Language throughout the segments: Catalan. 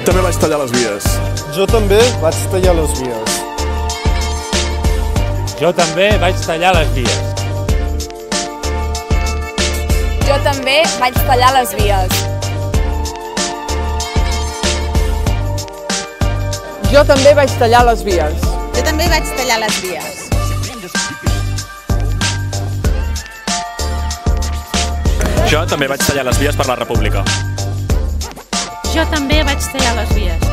També vaig tallar les vies. Jo també vaig tallar les vies. Jo també vaig tallar les vies. Jo també vaig tallar les vies. Jo també vaig tallar les vies. Jo també vaig tallar les vies. Jo també vaig tallar les vies per la República. Jo també vaig tallar les vies.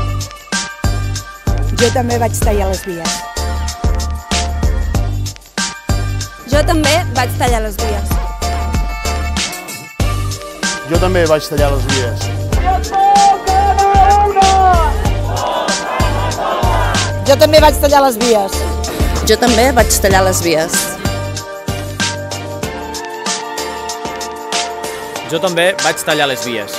Jo també vaig tallar les vies. Jo també vaig tallar les vies. Jo també vaig tallar les vies. Jo també vaig tallar les vies. Jo també vaig tallar les vies. Jo també vaig tallar les vies.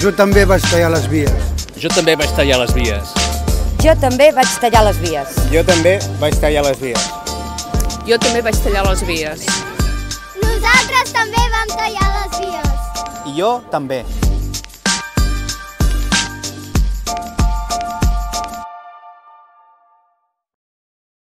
Jo també vaig tallar les vies. Jo també vaig tallar les vies. Jo també vaig tallar les vies. Jo també vaig tallar les vies. Jo també vaig tallar les vies. Nosaltres també vam tallar les vies. I jo també.